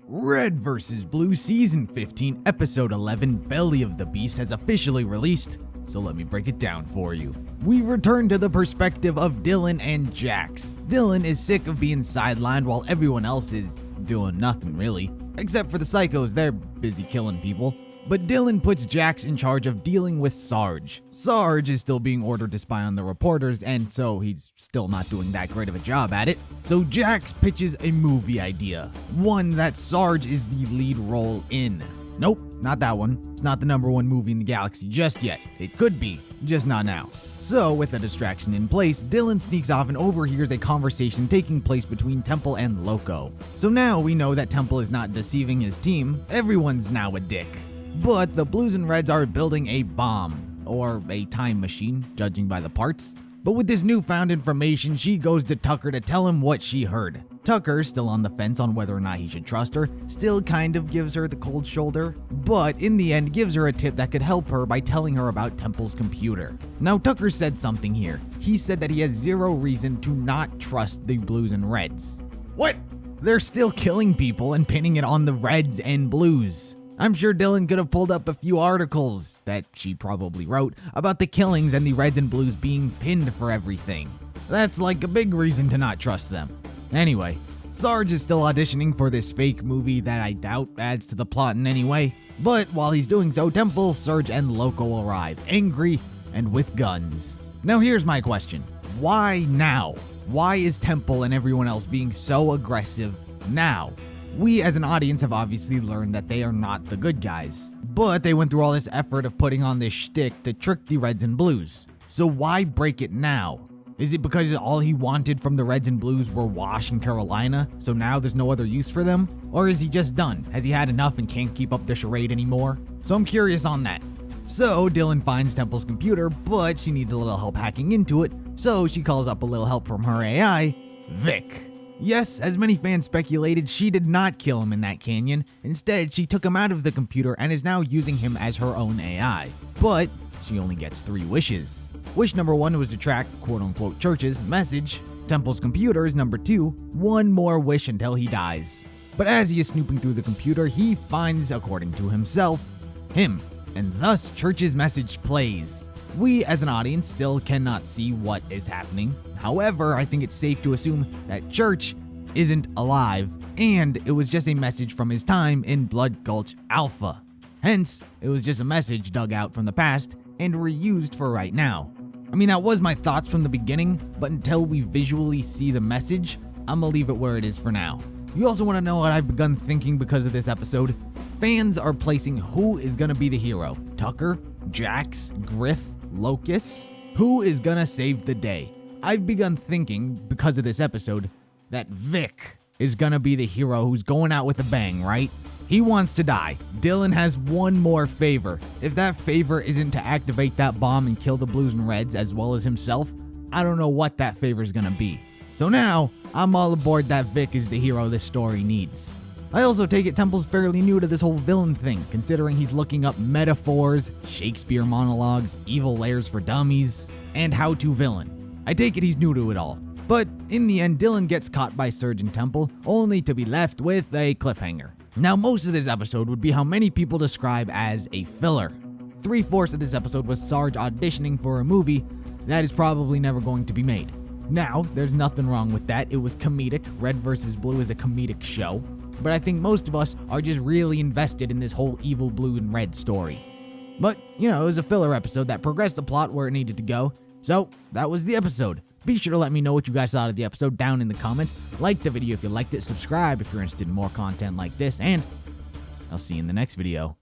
Red vs. Blue Season 15, Episode 11, Belly of the Beast has officially released, so let me break it down for you. We return to the perspective of Dylan and Jax. Dylan is sick of being sidelined while everyone else is doing nothing really, except for the psychos, they're busy killing people. But Dylan puts Jax in charge of dealing with Sarge. Sarge is still being ordered to spy on the reporters, and so he's still not doing that great of a job at it. So Jax pitches a movie idea, one that Sarge is the lead role in. Nope, not that one. It's not the #1 movie in the galaxy just yet. It could be, just not now. So, with a distraction in place, Dylan sneaks off and overhears a conversation taking place between Temple and Loco. So now we know that Temple is not deceiving his team, everyone's now a dick. But the Blues and Reds are building a bomb, or a time machine, judging by the parts. But with this newfound information, she goes to Tucker to tell him what she heard. Tucker, still on the fence on whether or not he should trust her, still kind of gives her the cold shoulder, but in the end gives her a tip that could help her by telling her about Temple's computer. Now Tucker said something here. He said that he has zero reason to not trust the Blues and Reds. What? They're still killing people and pinning it on the Reds and Blues. I'm sure Dylan could have pulled up a few articles that she probably wrote about the killings and the Reds and Blues being pinned for everything. That's like a big reason to not trust them. Anyway, Sarge is still auditioning for this fake movie that I doubt adds to the plot in any way. But while he's doing so, Temple, Sarge, and Loco arrive, angry and with guns. Now here's my question. Why now? Why is Temple and everyone else being so aggressive now? We as an audience have obviously learned that they are not the good guys, but they went through all this effort of putting on this shtick to trick the Reds and Blues. So why break it now? Is it because all he wanted from the Reds and Blues were Wash and Carolina, so now there's no other use for them? Or is he just done? Has he had enough and can't keep up the charade anymore? So I'm curious on that. So Dylan finds Temple's computer, but she needs a little help hacking into it, so she calls up a little help from her AI, Vic. Yes, as many fans speculated, she did not kill him in that canyon. Instead, she took him out of the computer and is now using him as her own AI. But she only gets 3 wishes. Wish number 1 was to track quote-unquote Church's message. Temple's computer is number 2, 1 more wish until he dies. But as he is snooping through the computer, he finds, according to himself, him, and thus Church's message plays. We as an audience still cannot see what is happening. However, I think it's safe to assume that Church isn't alive, and it was just a message from his time in Blood Gulch Alpha. Hence, it was just a message dug out from the past and reused for right now. I mean, that was my thoughts from the beginning, but until we visually see the message, I'm gonna leave it where it is for now. You also want to know what I've begun thinking because of this episode? Fans are placing who is gonna be the hero. Tucker? Jax? Griff? Locus? Who is gonna save the day? I've begun thinking, because of this episode, that Vic is gonna be the hero who's going out with a bang, right? He wants to die. Dylan has one more favor. If that favor isn't to activate that bomb and kill the Blues and Reds as well as himself, I don't know what that favor is gonna be. So now, I'm all aboard that Vic is the hero this story needs. I also take it Temple's fairly new to this whole villain thing, considering he's looking up metaphors, Shakespeare monologues, evil layers for dummies, and how to villain. I take it he's new to it all. But in the end, Dylan gets caught by Sarge and Temple, only to be left with a cliffhanger. Now, most of this episode would be how many people describe as a filler. 3/4 of this episode was Sarge auditioning for a movie that is probably never going to be made. Now, there's nothing wrong with that. It was comedic. Red vs. Blue is a comedic show. But I think most of us are just really invested in this whole evil Blue and Red story. But, you know, it was a filler episode that progressed the plot where it needed to go. So, that was the episode. Be sure to let me know what you guys thought of the episode down in the comments. Like the video if you liked it, subscribe if you're interested in more content like this, and I'll see you in the next video.